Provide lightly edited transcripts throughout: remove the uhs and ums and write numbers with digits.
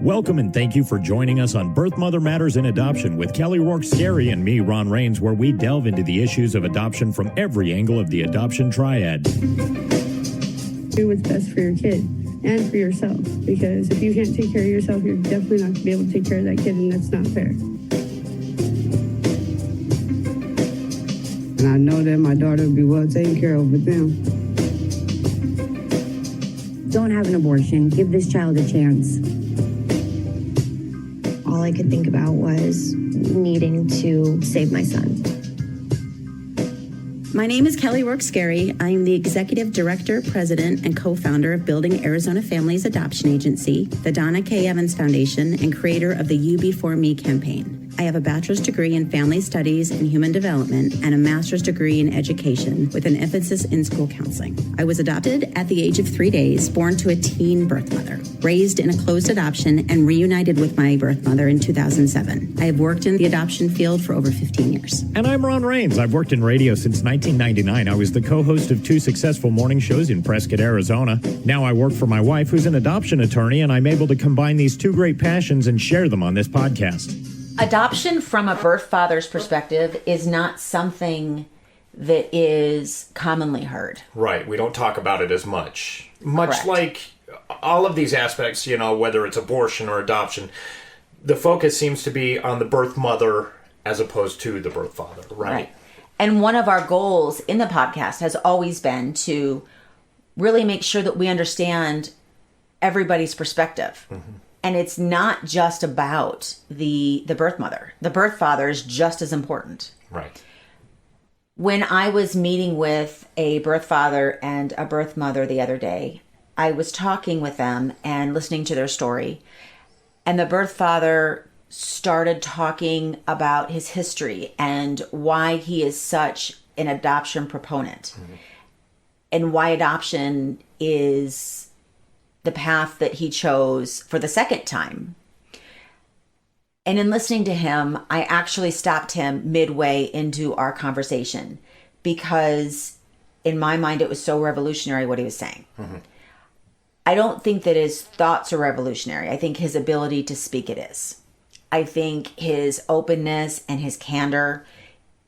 Welcome and thank you for joining us on Birth Mother Matters in Adoption with Kelly Rourke-Scary and me, Ron Rains, where we delve into the issues of adoption from every angle of the adoption triad. Do what's best for your kid and for yourself, because if you can't take care of yourself, you're definitely not going to be able to take care of that kid, and that's not fair. And I know that my daughter will be well taken care of with them. Don't have an abortion. Give this child a chance. All I could think about was needing to save my son. My name is Kelly Rourke-Scary. I am the Executive Director, President, and co-founder of Building Arizona Families Adoption Agency, the Donna K. Evans Foundation, and creator of the You Before Me campaign. I have a bachelor's degree in family studies and human development and a master's degree in education with an emphasis in school counseling. I was adopted at the age of 3 days, born to a teen birth mother, raised in a closed adoption, and reunited with my birth mother in 2007. I have worked in the adoption field for over 15 years. And I'm Ron Rains. I've worked in radio since 1999. I was the co-host of 2 successful morning shows in Prescott, Arizona. Now I work for my wife, who's an adoption attorney, and I'm able to combine these 2 great passions and share them on this podcast. Adoption from a birth father's perspective is not something that is commonly heard. Right. We don't talk about it as much. Much Correct. like all of these aspects, you know, whether it's abortion or adoption, the focus seems to be on the birth mother as opposed to the birth father, right? And one of our goals in the podcast has always been to really make sure that we understand everybody's perspective. Mm-hmm. And it's not just about the birth mother. The birth father is just as important. Right. When I was meeting with a birth father and a birth mother the other day, I was talking with them and listening to their story. And the birth father started talking about his history and why he is such an adoption proponent. Mm-hmm. And why adoption is the path that he chose for the second time. And in listening to him, I actually stopped him midway into our conversation because in my mind, it was so revolutionary what he was saying. Mm-hmm. I don't think that his thoughts are revolutionary. I think his ability to speak it is. I think his openness and his candor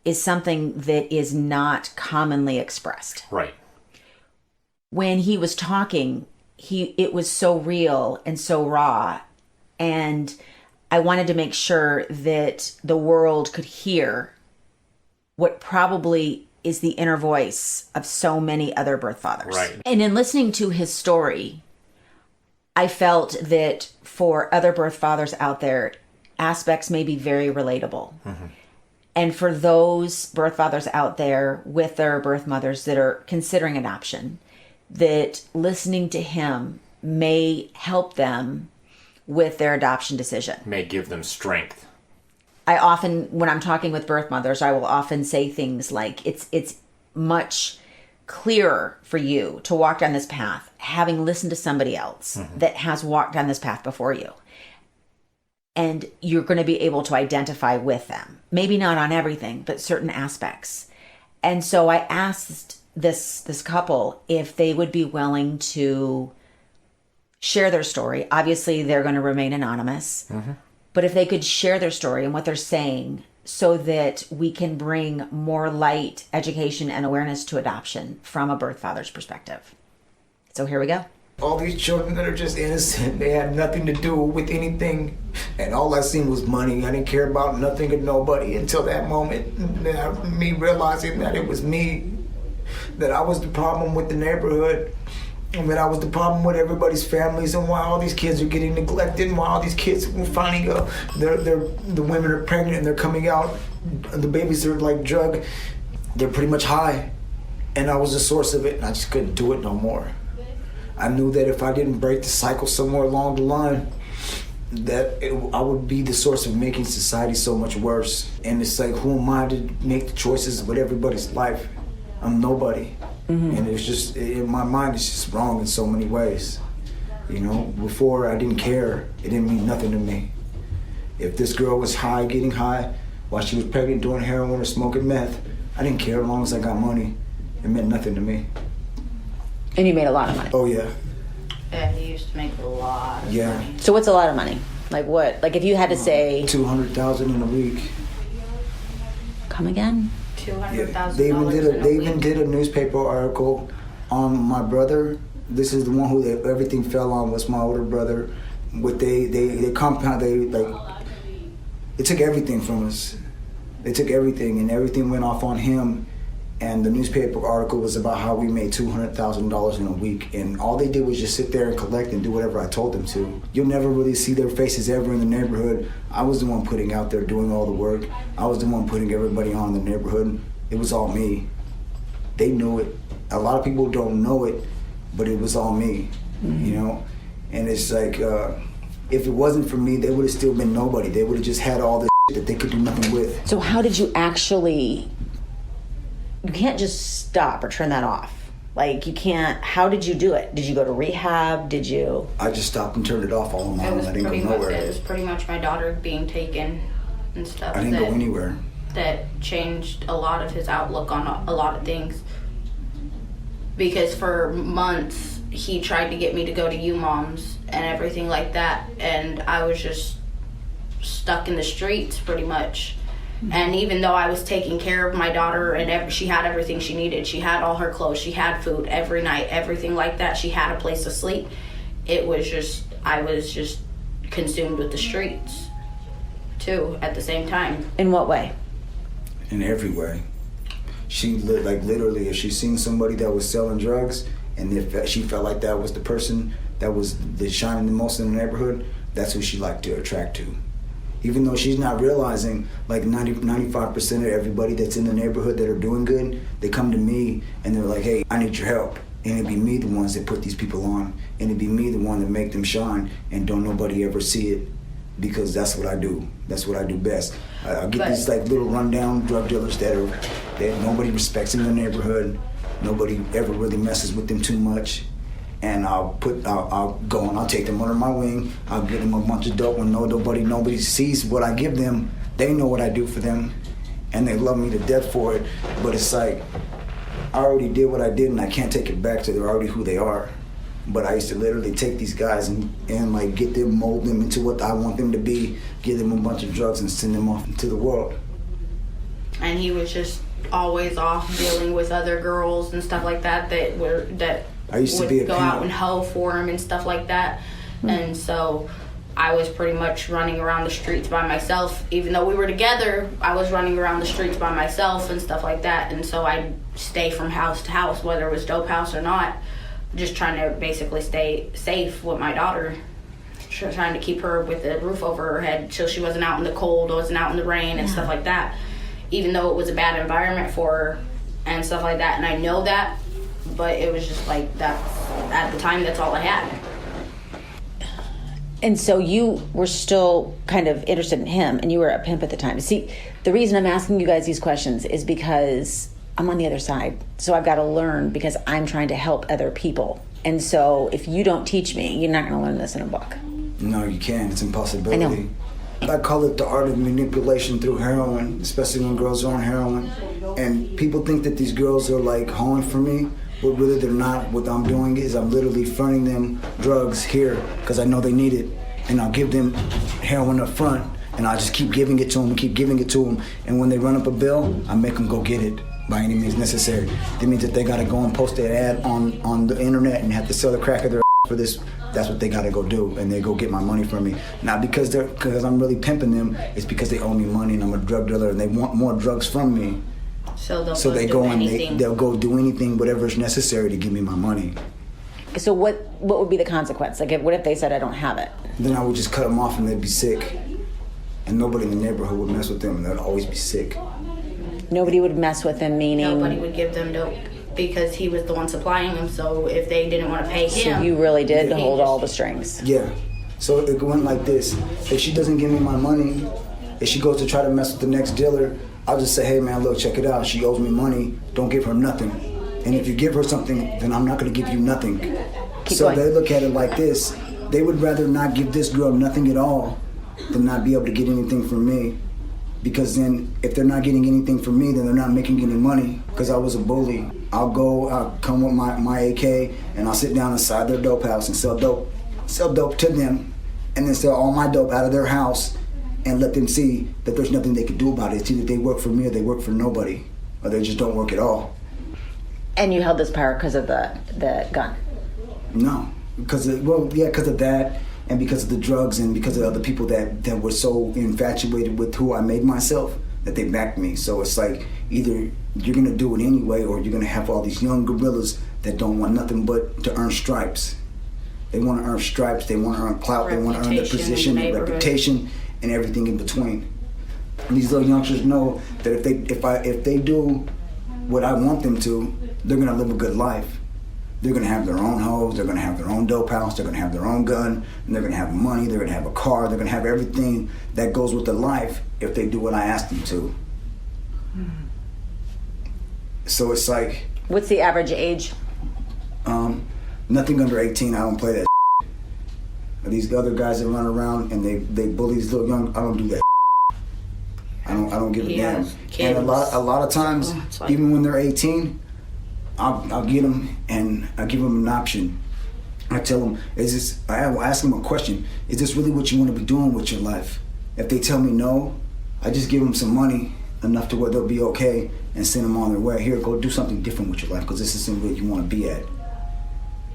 is something that is not commonly expressed. Right. When he was talking, it was so real and so raw, and I wanted to make sure that the world could hear what probably is the inner voice of so many other birth fathers. Right. And in listening to his story, I felt that for other birth fathers out there, aspects may be very relatable. Mm-hmm. And for those birth fathers out there with their birth mothers that are considering adoption, that listening to him may help them with their adoption decision. May give them strength. I often, when I'm talking with birth mothers, I will often say things like, it's much clearer for you to walk down this path, having listened to somebody else mm-hmm. that has walked down this path before you. And you're going to be able to identify with them. Maybe not on everything, but certain aspects. And so I asked this couple if they would be willing to share their story. Obviously, they're going to remain anonymous. Mm-hmm. But if they could share their story and what they're saying so that we can bring more light, education, and awareness to adoption from a birth father's perspective. So here we go. All these children that are just innocent, they had nothing to do with anything. And all I seen was money. I didn't care about nothing and nobody until that moment. Me realizing that it was me, that I was the problem with the neighborhood, and that I was the problem with everybody's families, and why all these kids are getting neglected, and why all these kids are finding the women are pregnant and they're coming out, and the babies are like drug, they're pretty much high. And I was the source of it, and I just couldn't do it no more. I knew that if I didn't break the cycle somewhere along the line, I would be the source of making society so much worse. And it's like, who am I to make the choices with everybody's life? I'm nobody. Mm-hmm. And it's just, in my mind, it's just wrong in so many ways. You know, before I didn't care. It didn't mean nothing to me. If this girl was high, getting high, while she was pregnant, doing heroin or smoking meth, I didn't care as long as I got money. It meant nothing to me. And you made a lot of money. Oh, yeah. Yeah, he used to make a lot of Yeah. money. So what's a lot of money? Like what? Like if you had to say, $200,000 in a week. come again? $200,000. They even did in a they week. even did a newspaper article on my brother. This is the one who everything fell on, was my older brother. What they took everything from us. They took everything, and everything went off on him. And the newspaper article was about how we made $200,000 in a week, and all they did was just sit there and collect and do whatever I told them to. You'll never really see their faces ever in the neighborhood. I was the one putting out there, doing all the work. I was the one putting everybody on in the neighborhood. It was all me. They knew it. A lot of people don't know it, but it was all me, you know? And it's like, if it wasn't for me, they would have still been nobody. They would have just had all this that they could do nothing with. So how did you actually, you can't just stop or turn that off. Like you can't, how did you do it? Did you go to rehab? Did you? I just stopped and turned it off all on my It own. was I didn't go pretty much nowhere. it was pretty much my daughter being taken and stuff. I didn't go anywhere. That changed a lot of his outlook on a lot of things. Because for months he tried to get me to go to U-Moms and everything like that, and I was just stuck in the streets pretty much. And even though I was taking care of my daughter and she had everything she needed, she had all her clothes, she had food every night, everything like that, she had a place to sleep, it was just, I was just consumed with the streets too at the same time. In what way? In every way. She literally, if she seen somebody that was selling drugs, and if she felt like that was the person that was shining the most in the neighborhood, that's who she liked to attract to. Even though she's not realizing, like 95% of everybody that's in the neighborhood that are doing good, they come to me and they're like, hey, I need your help. And it'd be me the ones that put these people on, and it'd be me the one that make them shine, and don't nobody ever see it, because that's what I do. That's what I do best. I get these like little rundown drug dealers that nobody respects in the neighborhood. Nobody ever really messes with them too much. And I'll go and I'll take them under my wing. I'll give them a bunch of dope when nobody sees what I give them. They know what I do for them, and they love me to death for it. But it's like, I already did what I did, and I can't take it back, so they're already who they are. But I used to literally take these guys and like get them, mold them into what I want them to be, give them a bunch of drugs and send them off into the world. And he was just always off dealing with other girls and stuff like that I used to would be a go pimp. out and hoe for him and stuff like that. And so I was pretty much running around the streets by myself. Even though we were together, I was running around the streets by myself and stuff like that. And so I'd stay from house to house, whether it was dope house or not, just trying to basically stay safe with my daughter, trying to keep her with a roof over her head so she wasn't out in the cold, wasn't out in the rain and stuff like that. Even though it was a bad environment for her and stuff like that, and I know that, but it was just like that. At the time, that's all I had. And so you were still kind of interested in him, and you were a pimp at the time. See, the reason I'm asking you guys these questions is because I'm on the other side. So I've got to learn, because I'm trying to help other people. And so if you don't teach me, you're not going to learn this in a book. No, you can't. It's an impossibility. I know. I call it the art of manipulation through heroin, especially when girls are on heroin. And people think that these girls are like hoeing for me, but really they're not. What I'm doing is I'm literally fronting them drugs here because I know they need it. And I'll give them heroin up front, and I'll just keep giving it to them, keep giving it to them. And when they run up a bill, I make them go get it by any means necessary. That means that they got to go and post their ad on the internet and have to sell the crack of their for this. That's what they got to go do, and they go get my money from me. Not because I'm really pimping them. It's because they owe me money, and I'm a drug dealer, and they want more drugs from me. So they go and they'll go do anything, whatever is necessary to give me my money. So what would be the consequence? Like, what if they said I don't have it? Then I would just cut them off, and they'd be sick, and nobody in the neighborhood would mess with them, and they'd always be sick. Nobody would mess with them, meaning Nobody would give them dope because he was the one supplying them. So if they didn't want to pay him, so you really did hold all the strings. Yeah. So it went like this. If she doesn't give me my money, if she goes to try to mess with the next dealer, I'll just say, hey man, look, check it out. She owes me money. Don't give her nothing. And if you give her something, then I'm not going to give you nothing. Keep so going. they look at it like this. They would rather not give this girl nothing at all than not be able to get anything from me. because then if they're not getting anything from me, then they're not making any money. Because I was a bully. I'll come with my AK and I'll sit down inside their dope house and sell dope to them, and then sell all my dope out of their house and let them see that there's nothing they could do about it. It's either they work for me or they work for nobody, or they just don't work at all. And you held this power because of the gun? No, because of that, and because of the drugs, and because of other people that were so infatuated with who I made myself that they backed me. So it's like, either you're gonna do it anyway, or you're gonna have all these young gorillas that don't want nothing but to earn stripes. They want to earn stripes, they want to earn clout, they want to earn the position, the reputation, and everything in between. And these little youngsters know that if they do what I want them to, they're gonna live a good life. They're gonna have their own hoes, they're gonna have their own dope house, they're gonna have their own gun, and they're gonna have money, they're gonna have a car, they're gonna have everything that goes with their life if they do what I ask them to. So it's like... What's the average age? Nothing under 18, I don't play that. These other guys that run around and they bully these little young, I don't do that. I don't give a damn. And a lot of times, even when they're 18, I'll get them and I give them an option. I tell them, I ask them a question, is this really what you want to be doing with your life? If they tell me no, I just give them some money, enough to where they'll be okay, and send them on their way. Here, go do something different with your life, because this isn't where you want to be at.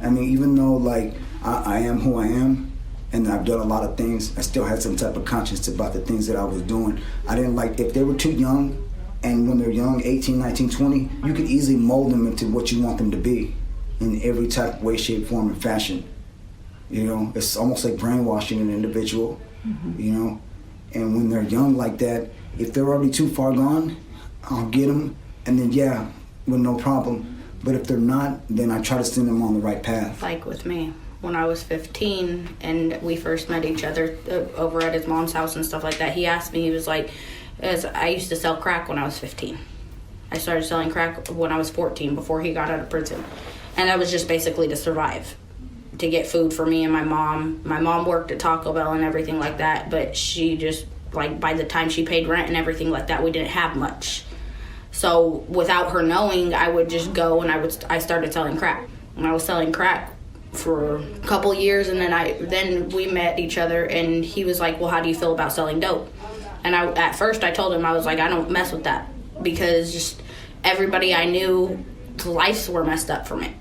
I mean, even though like I am who I am, and I've done a lot of things, I still had some type of conscience about the things that I was doing. I didn't like, if they were too young, and when they're young, 18, 19, 20, you could easily mold them into what you want them to be in every type of way, shape, form, and fashion. You know, it's almost like brainwashing an individual, you know? And when they're young like that, if they're already too far gone, I'll get them, and then with no problem. But if they're not, then I try to send them on the right path. Like with me, when I was 15 and we first met each other over at his mom's house and stuff like that, he asked me, he was like, I used to sell crack when I was 15. I started selling crack when I was 14, before he got out of prison. And that was just basically to survive, to get food for me and my mom. My mom worked at Taco Bell and everything like that, but she just, like, by the time she paid rent and everything like that, we didn't have much. So without her knowing, I would just go and I started selling crack. And I was selling crack for a couple years, and then we met each other, and he was like, well, how do you feel about selling dope? And at first I told him, I was like, I don't mess with that, because just everybody I knew, lives were messed up from it.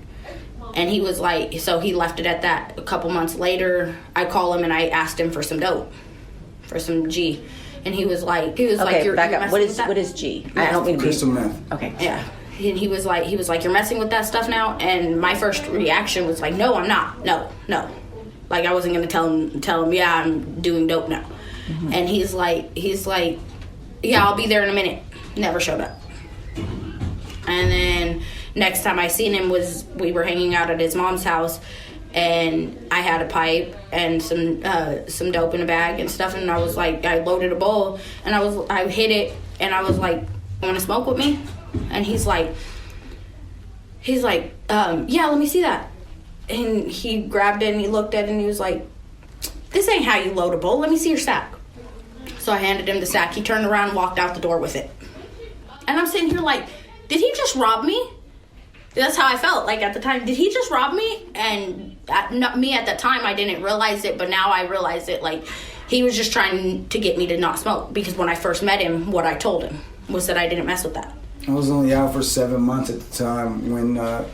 And he was like, so he left it at that. A couple months later, I call him and I asked him for some dope, for some G. And he was like, you're back up. What is G? I don't mean crystal meth. Okay. Yeah. And he was like, you're messing with that stuff now? And my first reaction was like, no, I'm not. No. Like, I wasn't going to tell him, yeah, I'm doing dope now. Mm-hmm. And he's like, yeah, I'll be there in a minute. Never showed up. And then next time I seen him was, we were hanging out at his mom's house, and I had a pipe and some dope in a bag and stuff, and I was like, I loaded a bowl, and I hit it, and I was like, want to smoke with me? And he's like, yeah, let me see that. And he grabbed it and he looked at it and he was like, this ain't how you load a bowl, let me see your sack. So I handed him the sack. He turned around and walked out the door with it. And I'm sitting here like, did he just rob me? That's how I felt, like, at the time. Did he just rob me? And me at that time, I didn't realize it, but now I realize it. Like, he was just trying to get me to not smoke, because when I first met him, what I told him was that I didn't mess with that. I was only out for 7 months at the time when, I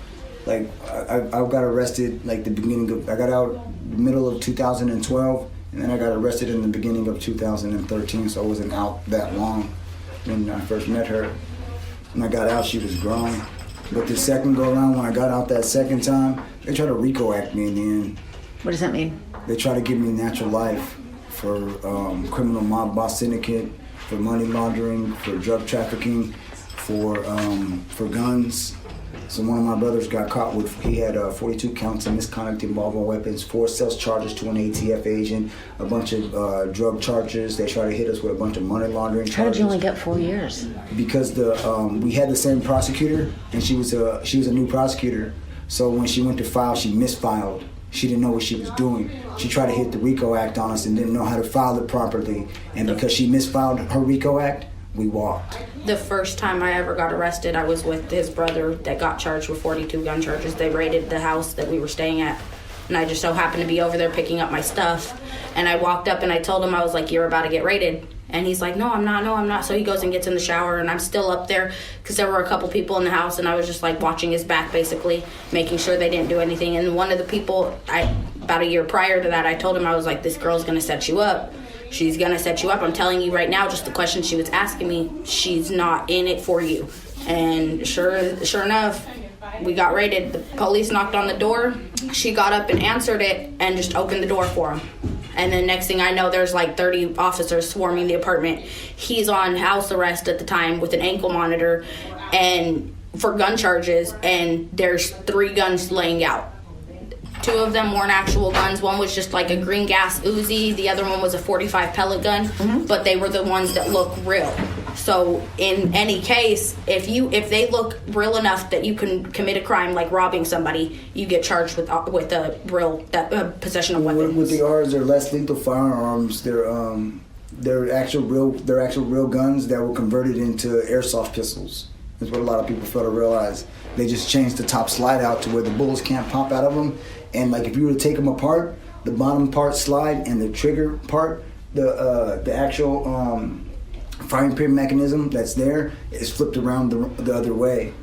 got arrested, like, I got out middle of 2012, and then I got arrested in the beginning of 2013, so I wasn't out that long when I first met her. When I got out, she was grown. But the second go around, when I got out that second time, they tried to RICO act me in the end. What does that mean? They tried to give me natural life for criminal mob boss syndicate, for money laundering, for drug trafficking, for guns. So one of my brothers got caught with, he had 42 counts of misconduct involving weapons, 4 sales charges to an ATF agent, a bunch of drug charges. They tried to hit us with a bunch of money laundering charges. How did you only get 4 years? Because we had the same prosecutor, and she was a new prosecutor. So when she went to file, she misfiled. She didn't know what she was doing. She tried to hit the RICO Act on us and didn't know how to file it properly. And because she misfiled her RICO Act, we walked. The first time I ever got arrested, I was with his brother that got charged with 42 gun charges. They raided the house that we were staying at. And I just so happened to be over there picking up my stuff. And I walked up and I told him, I was like, you're about to get raided. And he's like, no, I'm not. So he goes and gets in the shower, and I'm still up there because there were a couple people in the house, and I was just like watching his back, basically, making sure they didn't do anything. And one of the people, about a year prior to that, I told him, I was like, this girl's going to set you up. She's going to set you up. I'm telling you right now, just the question she was asking me, she's not in it for you. And sure enough, we got raided. The police knocked on the door. She got up and answered it and just opened the door for him. And then next thing I know, there's like 30 officers swarming the apartment. He's on house arrest at the time with an ankle monitor and for gun charges, and there's 3 guns laying out. 2 of them weren't actual guns. One was just like a green gas Uzi. The other one was a 45 pellet gun, but they were the ones that look real. So in any case, if they look real enough that you can commit a crime like robbing somebody, you get charged with a real possession of weapons. With the R's, they're less lethal firearms. They're actual real guns that were converted into airsoft pistols. That's what a lot of people fail to realize. They just changed the top slide out to where the bullets can't pop out of them. And like if you were to take them apart, the bottom part slide and the trigger part, the actual firing pin mechanism that's there is flipped around the other way.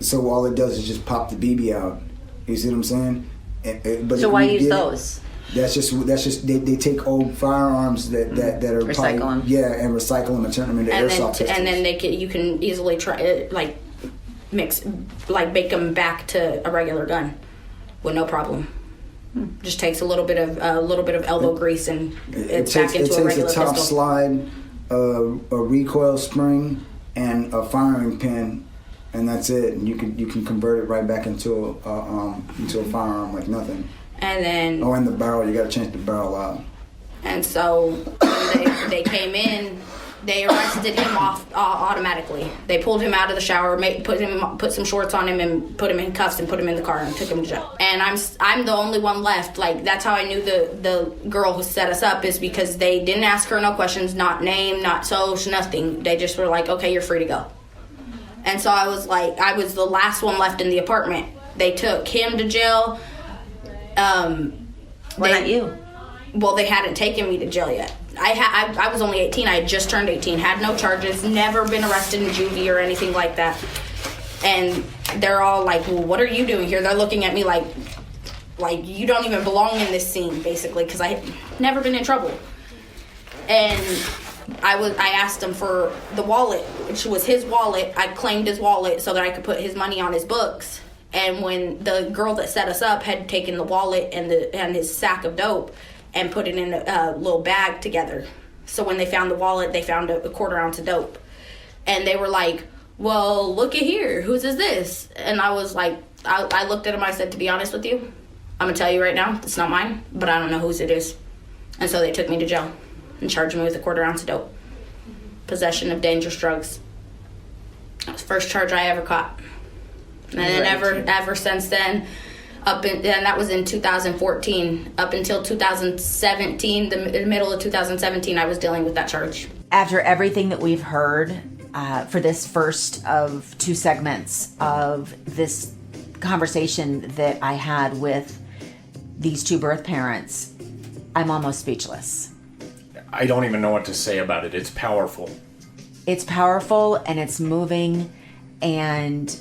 So all it does is just pop the BB out. You see what I'm saying? But so why use those? That's just they take old firearms that are recycle them. Yeah, and recycle them and turn them into airsoft pistols. And then you can easily try make them back to a regular gun with no problem. Just takes a little bit of elbow grease and it's back into a regular pistol. It takes a top slide, a recoil spring, and a firing pin, and that's it. And you can convert it right back into a firearm like nothing. And then and the barrel, you got to change the barrel out. And so when they came in, they arrested him off automatically. They pulled him out of the shower, put some shorts on him, and put him in cuffs and put him in the car and took him to jail. And I'm the only one left. Like that's how I knew the girl who set us up, is because they didn't ask her no questions, not name, not social, nothing. They just were like, okay, you're free to go. And so I was the last one left in the apartment. They took him to jail. Why not you? Well, they hadn't taken me to jail yet. I was only 18. I had just turned 18, had no charges, never been arrested in juvie or anything like that. And they're all like, well, what are you doing here? They're looking at me like you don't even belong in this scene, basically, because I had never been in trouble. And I asked him for the wallet, which was his wallet. I claimed his wallet so that I could put his money on his books. And when the girl that set us up had taken the wallet and his sack of dope and put it in a little bag together. So when they found the wallet, they found a quarter ounce of dope. And they were like, well, look at here. Whose is this? And I was like, I looked at him. I said, to be honest with you, I'm going to tell you right now, it's not mine, but I don't know whose it is. And so they took me to jail and charged me with a quarter ounce of dope. Possession of dangerous drugs. That was the first charge I ever caught. And then ever since then, and that was in 2014, up until 2017, the middle of 2017, I was dealing with that charge. After everything that we've heard for this first of 2 segments of this conversation that I had with these 2 birth parents, I'm almost speechless. I don't even know what to say about it. It's powerful. It's powerful and it's moving, and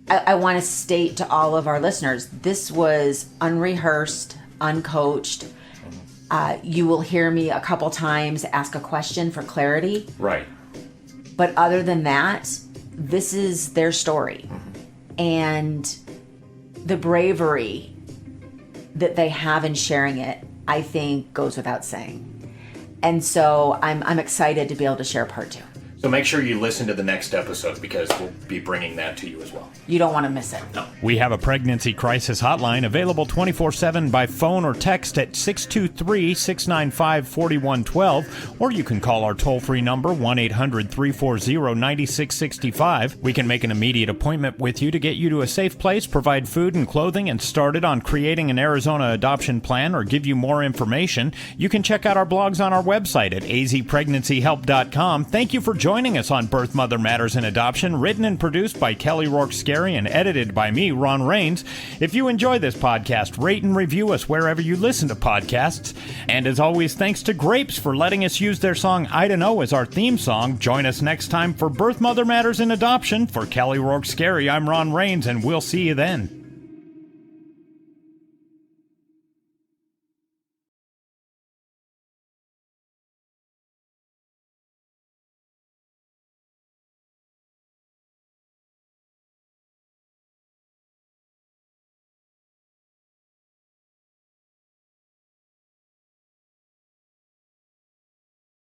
I want to state to all of our listeners, this was unrehearsed, uncoached. You will hear me a couple times ask a question for clarity. Right. But other than that, this is their story. And the bravery that they have in sharing it, I think, goes without saying. And so I'm excited to be able to share part 2. So make sure you listen to the next episode because we'll be bringing that to you as well. You don't want to miss it. No. We have a pregnancy crisis hotline available 24/7 by phone or text at 623-695-4112, or you can call our toll-free number 1-800-340-9665. We can make an immediate appointment with you to get you to a safe place, provide food and clothing, and started on creating an Arizona adoption plan or give you more information. You can check out our blogs on our website at azpregnancyhelp.com. Thank you for joining us on Birth, Mother Matters, and Adoption, written and produced by Kelly Rourke-Scary and edited by me, Ron Rains. If you enjoy this podcast, rate and review us wherever you listen to podcasts. And as always, thanks to Grapes for letting us use their song I Don't Know as our theme song. Join us next time for Birth, Mother Matters, and Adoption. For Kelly Rourke-Scary, I'm Ron Rains, and we'll see you then.